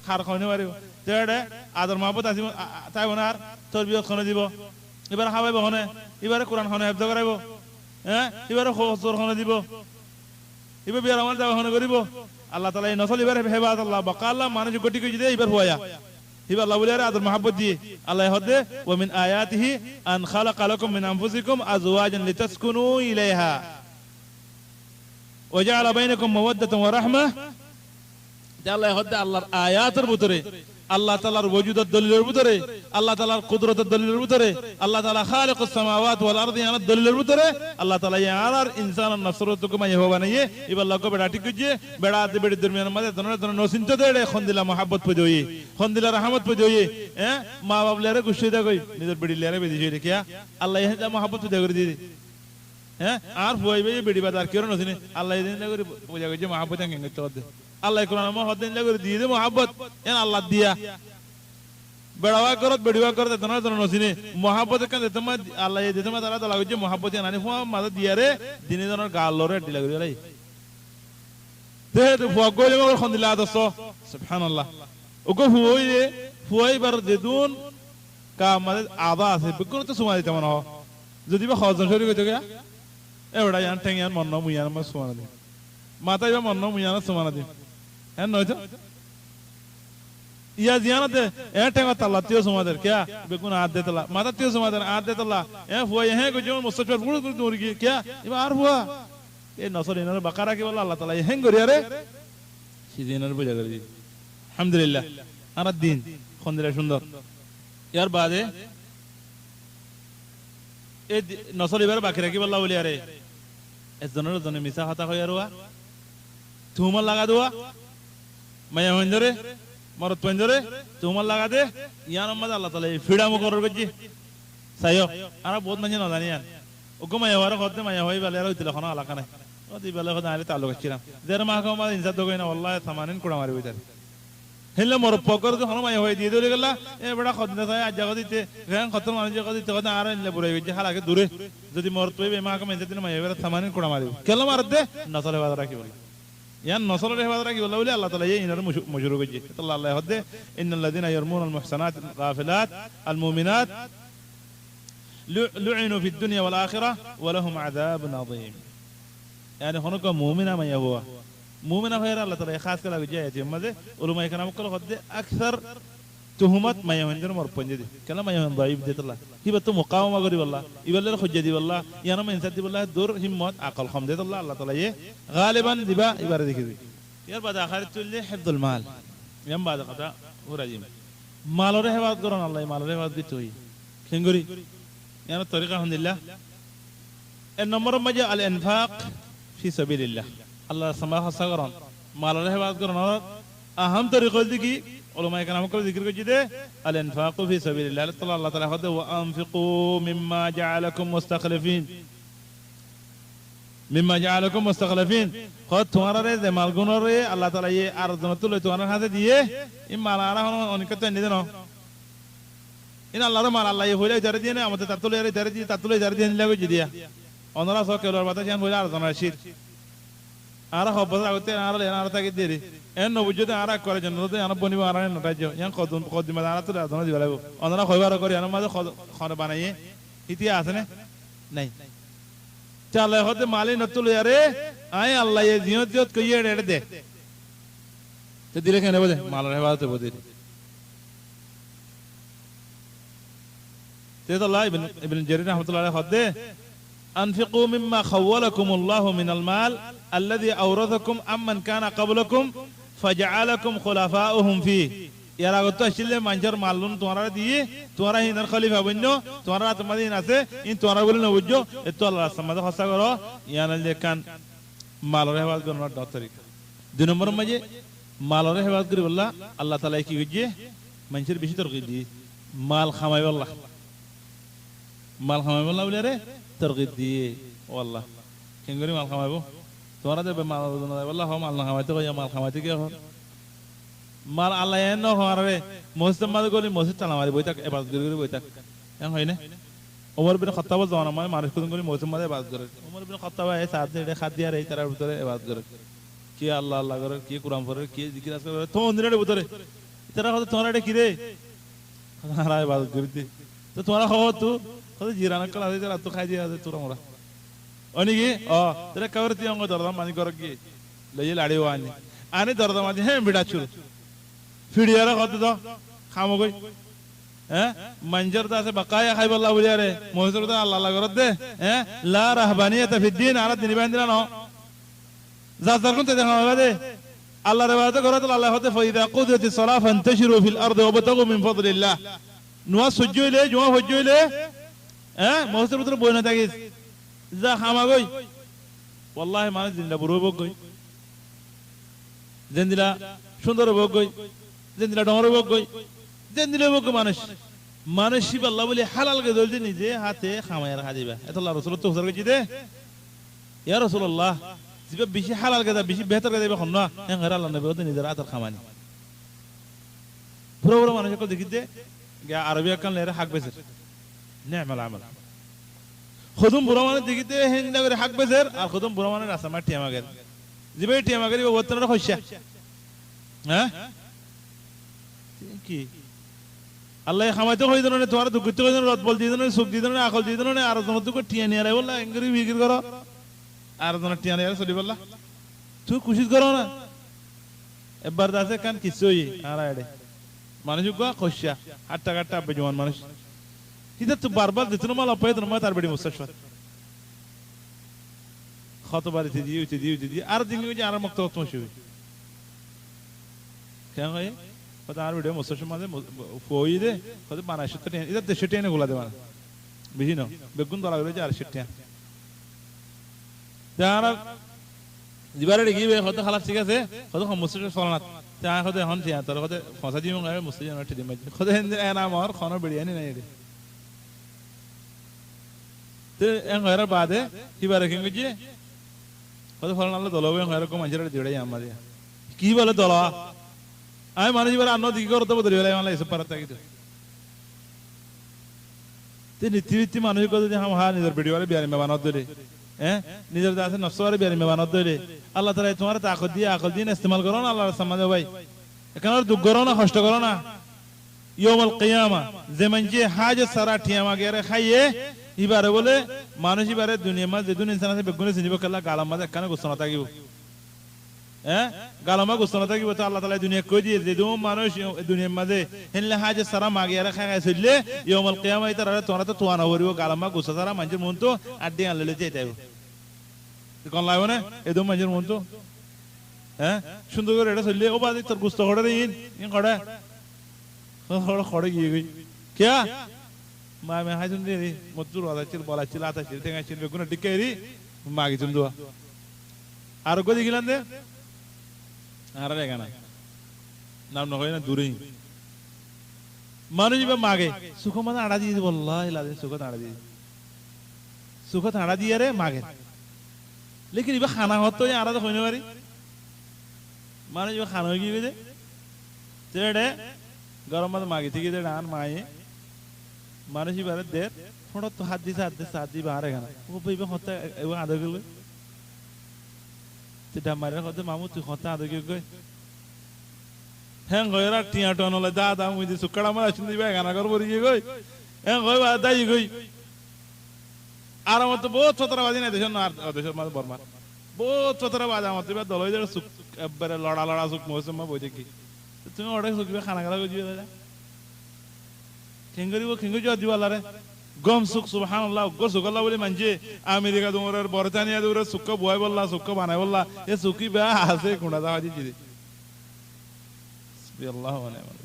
খার খাওয়ানি পারিব তেড়ে আদর মহব্বত আসিব তাই আর তরবিয়ত খানে দিব এবার হাওয়াইব হনে এবারে কোরআন খানে হেফজ করাইব হ্যাঁ এবারে খোঁজর খানে দিব এবার বিয়ার আমার যাওয়া খানে করিব আল্লাহ তাআলা এই নসল এবারে হেবাত আল্লাহ বাকা আল্লাহ মানুষ গটি করে দিয়ে এবার হুয়া এবার আল্লাহ বলে আদর মহব্বত দিয়ে আল্লাহ হদে ওয়া মিন আয়াতিহি আন খালাকা লাকুম মিন আনফুসিকুম আজওয়াজান লিতাসকুনু ইলাইহা ওয়া জাআলা বাইনাকুম মাওয়াদ্দাতান ওয়া রাহমাহ আল্লাহ হদে আল্লাহর আয়াতের ভিতরে আল্লাহ তাআলার ওজুদের দলিলের ভিতরে আল্লাহ তাআলার কুদরতের দলিলের ভিতরে আল্লাহ তাআলা খালিকুস সামাওয়াত ওয়াল আরদি এর দলিলের ভিতরে আল্লাহ তাআলা ইয়ার ইনসানান নসরতুকুম ইয়াহু বানাইয়ে এবার লোক বেড়া ঠিক করে বেড়া দে বেড়ি দরমিয়ান মাঝে দনের দনের নসিন্ত দেড়ে খন্দিলা মোহাব্বত পজই খন্দিলা রহমত পজই হ্যাঁ মা বাবলারে গুছিয়ে কই নিজের বেড়ি লেরে বেদি জই দেখিয়া আল্লাহ ইহ যা মোহাব্বত পজই করে দিদি হ্যাঁ আর ফুয়াইবে বেড়ি বাজার কেন নসিনে আল্লাহ ইদিন করে পূজা করে মোহাব্বত আঙ্গে তো আল্লাহ কোরআন মহদ্দিন করে দিয়ে দে মোহাব্বত এন আল্লাহ দিয়া বেড়াওয়া করত বেড়িওয়া করত দনের দনের নসিনে মোহাব্বত কেন তোমার আল্লাহ দিয়ে তোমার তারা তো লাগে মোহাব্বত আনি ফুয়া মাঝে দিয়া রে দিনে দনের গাল লরে দিলা করে লাই দে তো ফুয়া কইলে মগর খন্দিলা আদস সুবহানাল্লাহ ওগো ফুয়াই বার দেদুন কা মাঝে আদা আছে বিকুন তো সুমা দিতে মনে যদি বা খজন শরী কইতো গা এওড়া ইয়ান ঠেং ইয়ান মন্ন মুয়ান মা সুমা দি মাথায় বা মন্ন মুয়ান সুমা দি হ্যাঁ নয় তো ইয়া জিয়ানতে এ টেঙ্গা তাল্লা তিও সমাদের কিয়া বেগুন আদ দেতলা মাথা তিও সমাদের আদ দেতলা এ ফুয়া এহে গো যেমন মুস্তাফর পুরো করে দৌড়ি গিয়ে কিয়া এবার আর ফুয়া এ নসর ইনার বাকারা কি বলে আল্লাহ তাআলা এহেন করি আরে সিদিনের বুঝা করে দি আলহামদুলিল্লাহ আর দিন খন্দিরা সুন্দর ইয়ার বাদে এ নসর এবার বাকি রাখি বল্লা বলি আরে এজনের জন্য মিছা কথা কই আরওয়া তুমার লাগা দোয়া মায়া হইন্দরে মরত পইন্দরে তুমার লাগা দে ইয়ান আম্মা আল্লাহ তাআলা ফিডামো করর গজি সাইও আর বহুত মানে না জানিয়ান ওগো মায়া ওয়ার খদে মায়া হই বালে আর হইতলা খানা আলাকা নাই ওদি বালে খদা আলে তালুক ছিলাম দের মা কমা ইনসাদ দগইনা ওয়াল্লাহি সামানিন কুড়া মারি হইতার হেলে মর পকর তো খানা মায়া হই দিয়ে দলে গেলা এ বড়া খদনা সাই আজ জাগা দিতে গান খতম মানে জাগা দিতে খদা আর ইনলে বুড়াই গজি হালাকে দূরে যদি মরত হইবে মা কমা ইনসাদ দিন মায়া হইরা সামানিন কুড়া মারি কেলা মার দে নসলে বাদ রাখি বলে ইয়ান নসলের হেফাজত রাখি বলে আল্লাহ তাআলা ইনার মজরু গজি আল্লাহ হদে ইন্নাল্লাযিনা ইয়ারমুনাল মুহসানাত গাফিলাত আল মুমিনাত লুইনু ফিদ দুনিয়া ওয়াল আখিরাহ ওয়া লাহুম আযাবুন আযীম يعني هناك مؤمنة ما يهوى مؤمنة غير الله تعالى خاص كلا بجاية يومه علماء كلام كل خد أكثر تهمات ما يهندر مربنجدي كلام ما يهند ضعيف ده الله هي بتو مقاومة غريب الله يبلغ الحجة والله يعني ما إنسان والله دور همات عقل خم ده الله الله تعالى غالبا دبا يبارد كذي يار بعد آخر تقول حفظ المال يوم بعد قطع هو رجيم مال وره بعد قرآن الله مال وره بعد بتوي كنغري يعني الطريقة الحمد لله النمبر ما جاء الإنفاق في سبيل الله الله سماه سعران مال وره بعد قرآن أهم طريقة دي علماء كلام كل ذكر كجده الانفاق في سبيل الله الله تعالى خده وانفقوا مما جعلكم مستخلفين خد تمہارا رے مال گنور رے اللہ تعالی یہ ارض نتول تمہارا ہاتھ دیے ای مال آرا ہن انکت نہیں دنو ان اللہ مال اللہ یہ ہوئی جاری دینے امت تتول یہ جاری دی تتول جاری دینے لگو جدیا انرا سو کلور بتا جان ہوئی ارض نشیر آرا خب بس آگتے آرا لے آرا تاکید دیری این نوجود آرا کار جنرال تو یانو بونی آرا نتاجو یان خودم آرا تو آدم دیواره بو آنها خوی بارا کاری یانو ماده خانه بانیه هیتی آسنه نه چاله خود مالی نتولو یاره آی الله یه زیاد کویه ره ده تو دیره کنه بوده مال ره باد تو بوده تیت الله ابن جرير رحمة الله عليه خده أنفقوا مما خولكم الله من المال الذي أورثكم أمن كان قبلكم فجعلكم خلفاؤهم فيه यार अगर तो अश्लील मंजर मालूम तुम्हारा दिए तुम्हारा ही नर खलीफा बनो तुम्हारा तुम्हारी नासे इन तुम्हारा बोले न बुझो ये तो अल्लाह समाज खसा करो यार लेकिन मालरे बात करना डॉक्टरी दो नंबर में जे मालरे बात करी बोला अल्लाह ताला की गिजे मंजर बिशी तरकीब दी माल खामाई बोला बोले रे तरकीब दी वाला किंगरी माल खामाई बो तुम्हारा जब माल बोला हो माल ना खामाई तो या माल खामाई तो क्या हो माल अल्लाह ये नो हमारे मस्जिद माल को नहीं मस्जिद चला हमारी बोइता इबादत करी बोइता यहाँ है ना उमर बिन खत्ताब जमाना में मारिश को नहीं मस्जिद माल इबादत करे उमर बिन खत्ताब है साथ दे खादिया रही तरह उतरे इबादत करे कि अल्लाह अल्लाह करे कि कुरान पढ़े कि जिक्र करे तो उन्हें ने उतरे তেরা কথা তোমার এটা কিরে হারা ইবাদত করতে তো তোমার খবর তো কথা জিরানা কল আছে রাত খাই দিয়া আছে তোরা মোরা অনিকি তেরা কবর তি অঙ্গ দরদাম মানি কর কি লইয়ে লাড়ি ওয়ানি আনি দরদাম মাঝে হ্যাঁ বিড়া চুর ফিড়িয়ারা কত তো খামো কই হ্যাঁ মঞ্জর দাসে বাকায়া খাইবাল্লাহ বুলিয়ারে মহসুর দা আল্লাহ আল্লাহ করত দে হ্যাঁ লা রাহবানিয়াতা ফিদ্দিন আর দিন বান্দিরা ন জাজার কোন তে দেখা হবে দে আল্লাহর ইবাদত করো তো আল্লাহ হতে ফাইদা কুদরাতিস সালাহ ফান্তাশিরু ফিল আরদি ওয়াবতাগু মিন ফাদলিল্লাহ নোয়া সহ্যইলে জোয়া হজ্জইলে হ্যাঁ মহসুর ভিতরে বই না থাকিস যা খামা গই ওয়াল্লাহি মানে জিন্দা বুড়ো বক গই জেন্দিলা সুন্দর বক গই জেন্দিলা ডমর বক গই জেন্দিলা বক মানুষ মানুষই আল্লাহ বলে হালাল কে দলতে নিজে হাতে খামায়ের খাদিবা এত আল্লাহ রাসূল তো হুজুর গজি দে ইয়া রাসূলুল্লাহ জিবা বেশি হালাল কে দা বেশি বেহতর কে দিবা খন্না হ্যাঁ আল্লাহ নবী ওতে নিজের হাতের খামানি পুরো পুরো মানুষ কো দেখিতে গা আরবি কান লেরে হাক বেসের নি'মাল আমাল খুদুম বুড়া মানে দেখিতে হিন্দা করে হাক বেসের আর খুদুম বুড়া মানে রাস্তা মাটি আমাগের জিবা টিয়ামাগের ওতনরা খইসা হ্যাঁ কি আল্লাহ খামাইতে কই দিনে তোমার দুঃখ কই দিনে রদ বল দি দিনে সুখ দি দিনে আকল দি দিনে আর তোমার দুঃখ টিয়া নিয়ে আই বললা এঙ্গরি বিক্রি করো আর তোমার টিয়া নিয়ে চলি বললা তুই খুশি করো না এবার দাসে কান কিছুই আর আইডে মানুষ গো খসা 8 টাকা টাকা বেজমান মানুষ কিদা তো বারবার দিতনো মাল অপায় তোমার তার বেডি মুস্তাশফা কতবার দিদি আর দিন যে আর মুক্ত তোমাশি কেন হয় কত আর ভিডিও মুস্তাশফা মাঝে ফই দে কত 1200 টাকা এটা 100 টাকা গুলা দেওয়া বেশি না বেগুন দলা গেলে 400 টাকা যারা দিবারে গিয়ে কত খালাস ঠিক আছে কত মুস্তাশফা ফলনা তা কত হন তিয়া তোর কত ফসা দিম গায় মুস্তাশফা না ঠিক দিম কত এনা আমার খানা বিরিয়ানি নাই রে তে এন গয়রা বাদে দিবারে কিং গজি কত ফলনা আল্লাহ দলবে গয়রা কো মাঝরে দিড়াই আমারে কি বলে দলা আমি মানুষ এবার অন্য দিকে করতে বদলি হলে আমার এসব পারাতে কিন্তু তে নীতি মানুষ কথা যে হ্যাঁ নিজের ভিডিও वाले বিয়ারি মে বানাত দিলে হ্যাঁ নিজের দাসে নফস वाले বিয়ারি মে বানাত দিলে আল্লাহ তাআলা তোমার তাকত দিয়ে আকল দিয়ে ইস্তেমাল করো না আল্লাহর সামনে ভাই এখানে দুঃখ করো না কষ্ট করো না ইয়াউমুল কিয়ামা যেমন যে হাজ সারা ঠিয়ামা গেরে খাইয়ে ইবারে বলে মানুষ ইবারে দুনিয়া মা যে দুনিয়া ইনসান আছে বেগুনে চিনিব কাল্লা গালাম মাঝে কানে গোসনা থাকিব হ্যাঁ গালামা গোসনা থাকিব তো আল্লাহ তাআলা দুনিয়া কই দিয়ে যে দম মানুষ দুনিয়ার মাঝে হেনলে হাজ সারা মাগিয়ারে খায় চললে ইয়াউমুল কিয়ামা ইতারা তোরা তো তোয়ানা হরিব গালামা গোসা সারা মানুষের মন তো আড্ডি আনলে যেতাইব কোন লাগবে না এদম মানুষের মন তো হ্যাঁ সুন্দর করে এটা চললে ও বাদি তোর গুস্ত খড়ে ইন খড়ে খড়ে গিয়ে গই কিয়া মা মে হাই সুন্দর রে মতুর ওলা চিল বলা চিল আতা চিল টেঙ্গা চিল বেগুনা ডিকেরি মাগি চুন্দুয়া আর গদি গিলান দে আর রেগা না নাম না হয় না দূরেই মানুষ বা মাগে সুখ মানে আড়া দিয়ে বল্লাহি লাদে সুখ আড়া দিয়ে রে মাগে লেকিন ইবা খানা হতো আড়া তো হইনে পারি মানুষ ইবা খানা হয়ে গিয়ে তেড়ে গরম মধ্যে মাগি থেকে দে ডান মায়ে মানুষ এবারে দে ফটো তো হাত দি বাহারে গানা ও ইবা হতে এবা আদা গেল তে মারে হতে মামু তুই হতে আদা গই হ্যাঁ গয়রা টিয়া টনলে দাদা মুই দি সুকড়া মারা শুন দিবা গানা কর বরি গই হ্যাঁ গই দাই গই আর মত বহুত ছতরাবাজি না দেশ না দেশ মা বর্মা বহুত ছতরাবাজ আমত বা দলই দে সুক একবারে লড়া সুক মৌসুম মা বইতে কি তুমি ওটা সুকবে খানা খালা গজি দাদা খেঙ্গরি যা দিওয়ালা রে গম সুক সুবহানাল্লাহ গো সুকল্লাহ বলে মানজে আমেরিকা দৌড়ের বর্তানিয়া দৌড়ের সুক্ক বয় বললা সুক্ক বানাই বললা এ সুকি বা আছে কুঁড়া দাওয়া দিছি বিআল্লাহু ওয়া নি'মাল